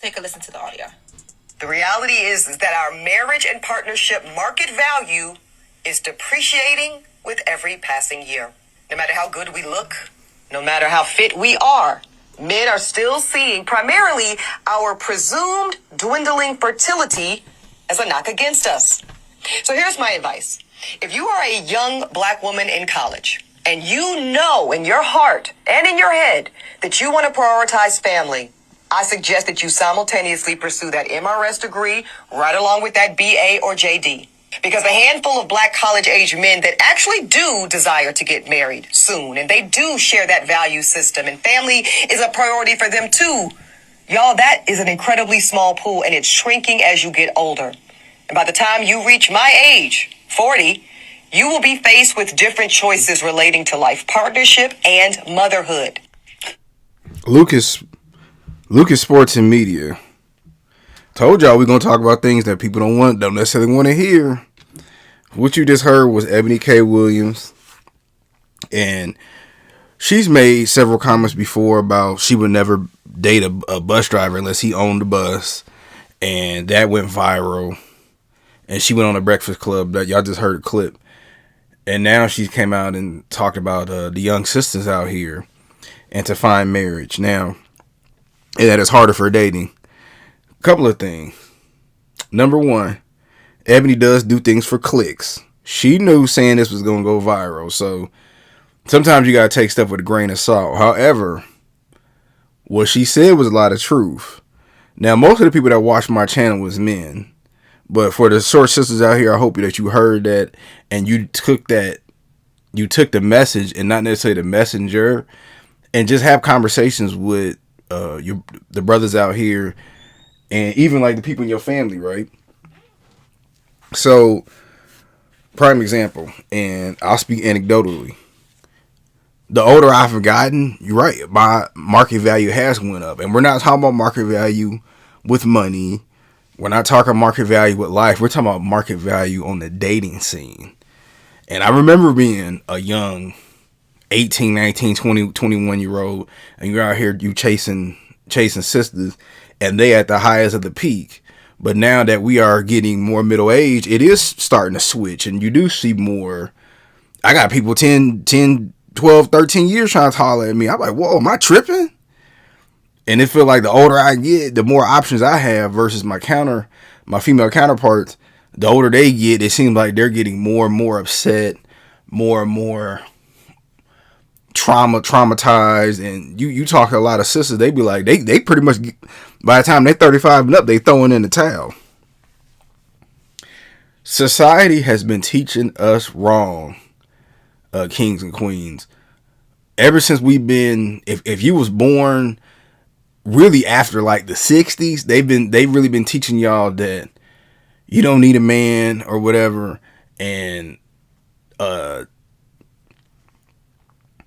take a listen to the audio. The reality is that our marriage and partnership market value is depreciating with every passing year. No matter how good we look, no matter how fit we are, men are still seeing primarily our presumed dwindling fertility as a knock against us. So here's my advice. If you are a young black woman in college and you know in your heart and in your head that you want to prioritize family, I suggest that you simultaneously pursue that MRS degree right along with that BA or JD. Because a handful of black college-age men that actually do desire to get married soon, and they do share that value system, and family is a priority for them too. Y'all, that is an incredibly small pool, and it's shrinking as you get older. And by the time you reach my age, 40, you will be faced with different choices relating to life partnership and motherhood. Lucas Sports and Media. Told y'all we're going to talk about things that people don't necessarily want to hear. What you just heard was Eboni K. Williams. And she's made several comments before about she would never date a bus driver unless he owned a bus. And that went viral. And she went on a Breakfast Club. That y'all just heard a clip. And now she came out and talked about the young sisters out here and to find marriage. Now, that is harder for dating. A couple of things. Number one, Eboni does do things for clicks. She knew saying this was going to go viral. So sometimes you got to take stuff with a grain of salt. However, what she said was a lot of truth. Now, most of the people that watch my channel was men. But for the short sisters out here, I hope that you heard that and you took the message and not necessarily the messenger, and just have conversations with the brothers out here and even like the people in your family, right? So, prime example, and I'll speak anecdotally. The older I've gotten, you're right, my market value has went up. And we're not talking about market value with money. We're not talking market value with life. We're talking about market value on the dating scene. And I remember being a young 18, 19, 20, 21-year-old, and you're out here, you chasing sisters, and they at the highest of the peak. But now that we are getting more middle age, it is starting to switch, and you do see more. I got people 10, 12, 13 years trying to holler at me. I'm like, whoa, am I tripping? And it feels like the older I get, the more options I have versus my female counterparts. The older they get, it seems like they're getting more and more upset, more and more traumatized. And you talk to a lot of sisters, they be like, they pretty much, by the time they're 35 and up, they throwing in the towel. Society has been teaching us wrong, kings and queens. Ever since we've been, if you was born really after like the 60s, they've really been teaching y'all that you don't need a man or whatever, and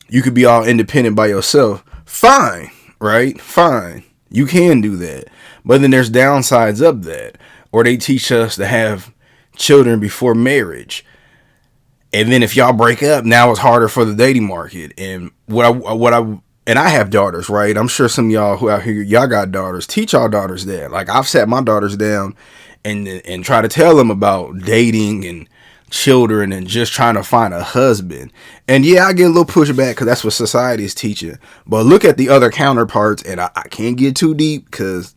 you could be all independent by yourself. Fine, right? Fine. You can do that. But then there's downsides of that. Or they teach us to have children before marriage. And then if y'all break up, now it's harder for the dating market. And and I have daughters, right? I'm sure some of y'all who out here, y'all got daughters. Teach y'all daughters that. Like, I've sat my daughters down and try to tell them about dating and children and just trying to find a husband. And yeah, I get a little pushback because that's what society is teaching. But look at the other counterparts, and I can't get too deep because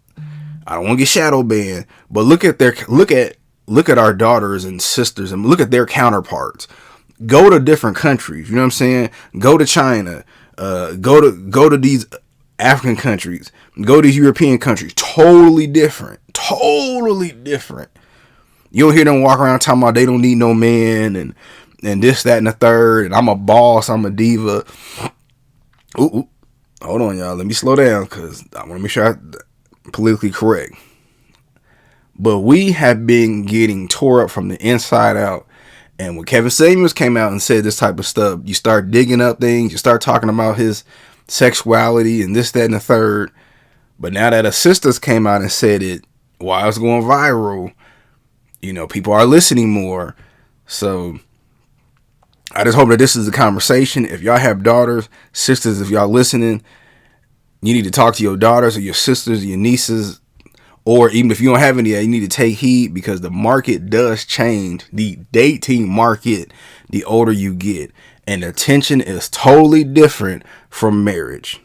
I don't want to get shadow banned. But look at our daughters and sisters and look at their counterparts. Go to different countries. You know what I'm saying? Go to China. Go to these African countries. Go to these European countries. Totally different. You don't hear them walk around talking about they don't need no man and this, that, and the third. And I'm a boss. I'm a diva. Ooh. Hold on, y'all. Let me slow down because I want to make sure I'm politically correct. But we have been getting tore up from the inside out. And when Kevin Samuels came out and said this type of stuff, you start digging up things. You start talking about his sexuality and this, that, and the third. But now that his sisters came out and said it while it's going viral, people are listening more. So I just hope that this is a conversation. If y'all have daughters, sisters, if y'all listening, you need to talk to your daughters or your sisters, your nieces, or even if you don't have any, you need to take heed, because the market does change. The dating market, the older you get, and attention is totally different from marriage.